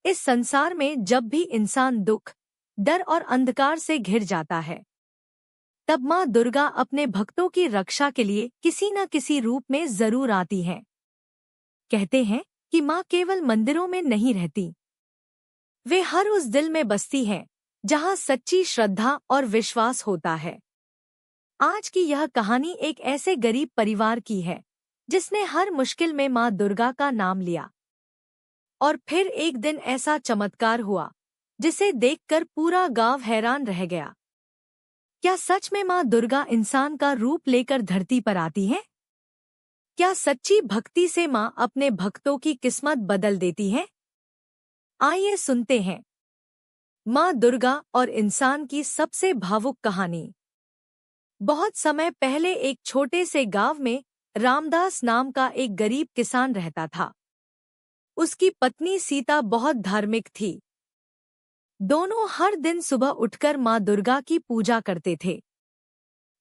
इस संसार में जब भी इंसान दुख, डर और अंधकार से घिर जाता है, तब माँ दुर्गा अपने भक्तों की रक्षा के लिए किसी न किसी रूप में जरूर आती हैं। कहते हैं कि माँ केवल मंदिरों में नहीं रहती, वे हर उस दिल में बसती हैं जहाँ सच्ची श्रद्धा और विश्वास होता है। आज की यह कहानी एक ऐसे गरीब परिवार की है जिसने हर मुश्किल में माँ दुर्गा का नाम लिया। और फिर एक दिन ऐसा चमत्कार हुआ जिसे देखकर पूरा गांव हैरान रह गया। क्या सच में माँ दुर्गा इंसान का रूप लेकर धरती पर आती है? क्या सच्ची भक्ति से माँ अपने भक्तों की किस्मत बदल देती है? आइए सुनते हैं माँ दुर्गा और इंसान की सबसे भावुक कहानी। बहुत समय पहले एक छोटे से गांव में रामदास नाम का एक गरीब किसान रहता था। उसकी पत्नी सीता बहुत धार्मिक थी। दोनों हर दिन सुबह उठकर माँ दुर्गा की पूजा करते थे।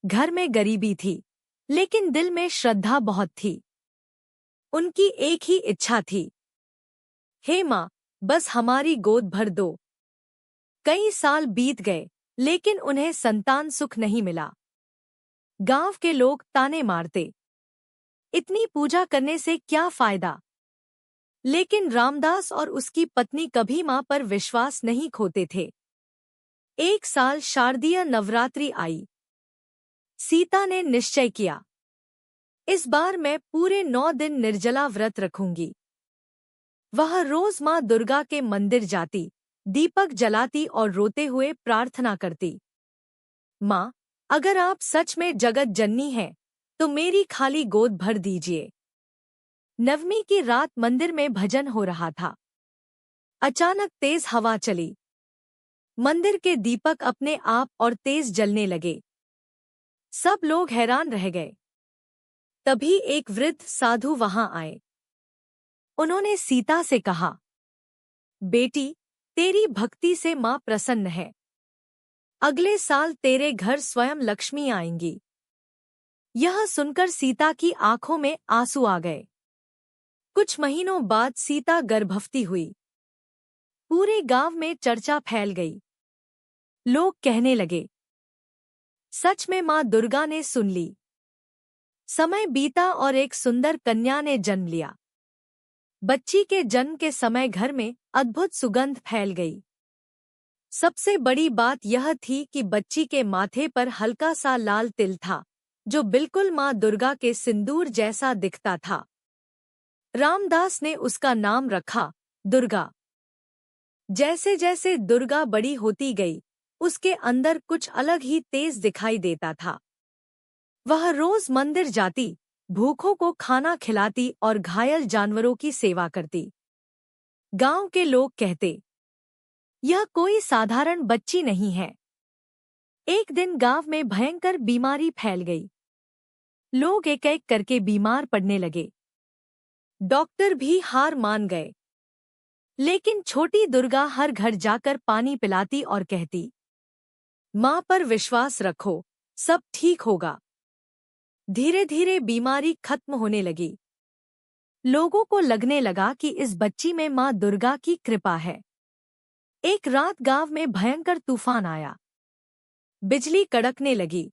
घर में गरीबी थी, लेकिन दिल में श्रद्धा बहुत थी। उनकी एक ही इच्छा थी, हे माँ, बस हमारी गोद भर दो। कई साल बीत गए, लेकिन उन्हें संतान सुख नहीं मिला। गांव के लोग ताने मारते, इतनी पूजा करने से क्या फायदा? लेकिन रामदास और उसकी पत्नी कभी माँ पर विश्वास नहीं खोते थे। एक साल शारदीय नवरात्रि आई। सीता ने निश्चय किया, इस बार मैं पूरे 9 दिन निर्जला व्रत रखूंगी। वह रोज माँ दुर्गा के मंदिर जाती, दीपक जलाती और रोते हुए प्रार्थना करती, माँ, अगर आप सच में जगत जननी हैं, तो मेरी खाली गोद भर दीजिए। नवमी की रात मंदिर में भजन हो रहा था। अचानक तेज हवा चली। मंदिर के दीपक अपने आप और तेज जलने लगे। सब लोग हैरान रह गए। तभी एक वृद्ध साधु वहां आए। उन्होंने सीता से कहा, बेटी, तेरी भक्ति से माँ प्रसन्न है। अगले साल तेरे घर स्वयं लक्ष्मी आएंगी। यह सुनकर सीता की आंखों में आंसू आ गए। कुछ महीनों बाद सीता गर्भवती हुई। पूरे गांव में चर्चा फैल गई। लोग कहने लगे, सच में माँ दुर्गा ने सुन ली। समय बीता और एक सुंदर कन्या ने जन्म लिया। बच्ची के जन्म के समय घर में अद्भुत सुगंध फैल गई। सबसे बड़ी बात यह थी कि बच्ची के माथे पर हल्का सा लाल तिल था, जो बिल्कुल माँ दुर्गा के सिंदूर जैसा दिखता था। रामदास ने उसका नाम रखा दुर्गा। जैसे जैसे दुर्गा बड़ी होती गई, उसके अंदर कुछ अलग ही तेज दिखाई देता था। वह रोज मंदिर जाती, भूखों को खाना खिलाती और घायल जानवरों की सेवा करती। गांव के लोग कहते, यह कोई साधारण बच्ची नहीं है। एक दिन गांव में भयंकर बीमारी फैल गई। लोग एक एक करके बीमार पड़ने लगे। डॉक्टर भी हार मान गए। लेकिन छोटी दुर्गा हर घर जाकर पानी पिलाती और कहती, माँ पर विश्वास रखो, सब ठीक होगा। धीरे धीरे बीमारी खत्म होने लगी। लोगों को लगने लगा कि इस बच्ची में माँ दुर्गा की कृपा है। एक रात गांव में भयंकर तूफान आया। बिजली कड़कने लगी।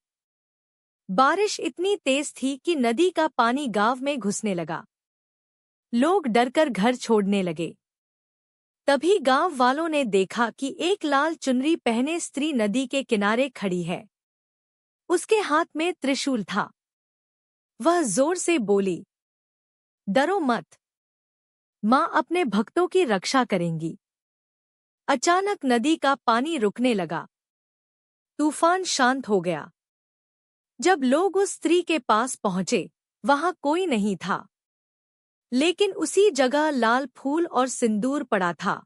बारिश इतनी तेज थी कि नदी का पानी गांव में घुसने लगा। लोग डरकर घर छोड़ने लगे। तभी गांव वालों ने देखा कि एक लाल चुनरी पहने स्त्री नदी के किनारे खड़ी है। उसके हाथ में त्रिशूल था। वह जोर से बोली, डरो मत, माँ अपने भक्तों की रक्षा करेंगी। अचानक नदी का पानी रुकने लगा। तूफान शांत हो गया। जब लोग उस स्त्री के पास पहुंचे, वहां कोई नहीं था, लेकिन उसी जगह लाल फूल और सिंदूर पड़ा था।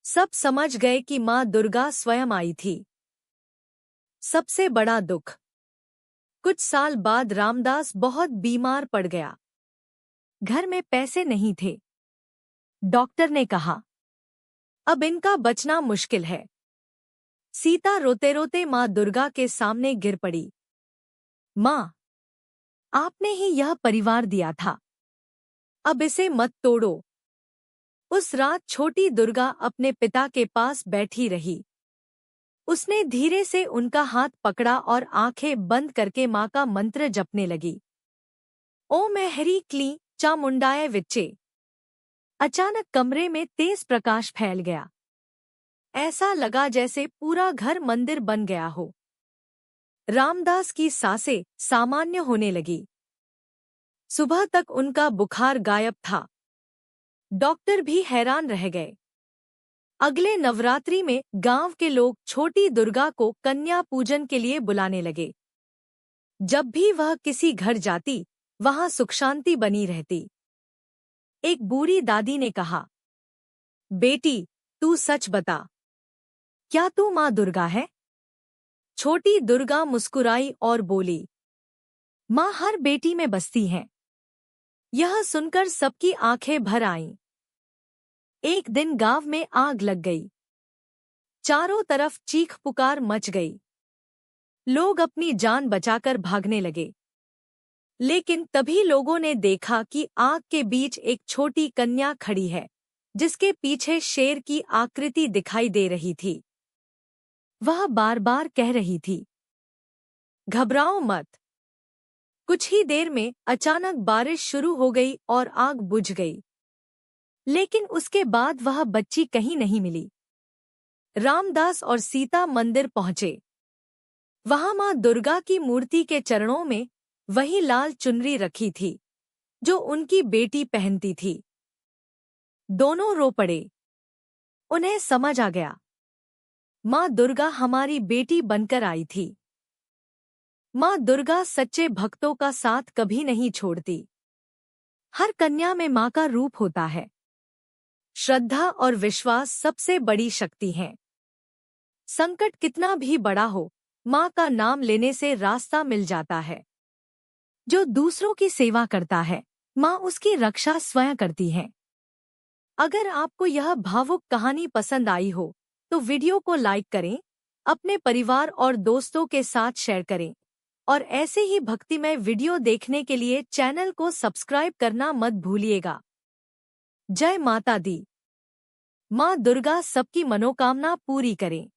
सब समझ गए कि माँ दुर्गा स्वयं आई थी। सबसे बड़ा दुख, कुछ साल बाद रामदास बहुत बीमार पड़ गया। घर में पैसे नहीं थे। डॉक्टर ने कहा, अब इनका बचना मुश्किल है। सीता रोते रोते माँ दुर्गा के सामने गिर पड़ी। माँ, आपने ही यह परिवार दिया था, अब इसे मत तोड़ो। उस रात छोटी दुर्गा अपने पिता के पास बैठी रही। उसने धीरे से उनका हाथ पकड़ा और आंखें बंद करके माँ का मंत्र जपने लगी। ओम हरि क्लीं चामुंडाय विच्चे। अचानक कमरे में तेज प्रकाश फैल गया। ऐसा लगा जैसे पूरा घर मंदिर बन गया हो। रामदास की सांसें सामान्य होने लगी। सुबह तक उनका बुखार गायब था। डॉक्टर भी हैरान रह गए। अगले नवरात्रि में गांव के लोग छोटी दुर्गा को कन्या पूजन के लिए बुलाने लगे। जब भी वह किसी घर जाती, वहां सुख शांति बनी रहती। एक बूढ़ी दादी ने कहा, बेटी, तू सच बता, क्या तू माँ दुर्गा है? छोटी दुर्गा मुस्कुराई और बोली, माँ हर बेटी में बसती है। यह सुनकर सबकी आंखें भर आईं। एक दिन गांव में आग लग गई। चारों तरफ चीख पुकार मच गई। लोग अपनी जान बचाकर भागने लगे। लेकिन तभी लोगों ने देखा कि आग के बीच एक छोटी कन्या खड़ी है, जिसके पीछे शेर की आकृति दिखाई दे रही थी। वह बार बार कह रही थी, घबराओ मत। कुछ ही देर में अचानक बारिश शुरू हो गई और आग बुझ गई। लेकिन उसके बाद वह बच्ची कहीं नहीं मिली। रामदास और सीता मंदिर पहुंचे। वहां मां दुर्गा की मूर्ति के चरणों में वही लाल चुनरी रखी थी, जो उनकी बेटी पहनती थी। दोनों रो पड़े। उन्हें समझ आ गया, मां दुर्गा हमारी बेटी बनकर आई थी। मां दुर्गा सच्चे भक्तों का साथ कभी नहीं छोड़ती। हर कन्या में मां का रूप होता है। श्रद्धा और विश्वास सबसे बड़ी शक्ति है। संकट कितना भी बड़ा हो, मां का नाम लेने से रास्ता मिल जाता है। जो दूसरों की सेवा करता है, मां उसकी रक्षा स्वयं करती है। अगर आपको यह भावुक कहानी पसंद आई हो, तो वीडियो को लाइक करें, अपने परिवार और दोस्तों के साथ शेयर करें, और ऐसे ही भक्तिमय वीडियो देखने के लिए चैनल को सब्सक्राइब करना मत भूलिएगा। जय माता दी। मां दुर्गा सबकी मनोकामना पूरी करें।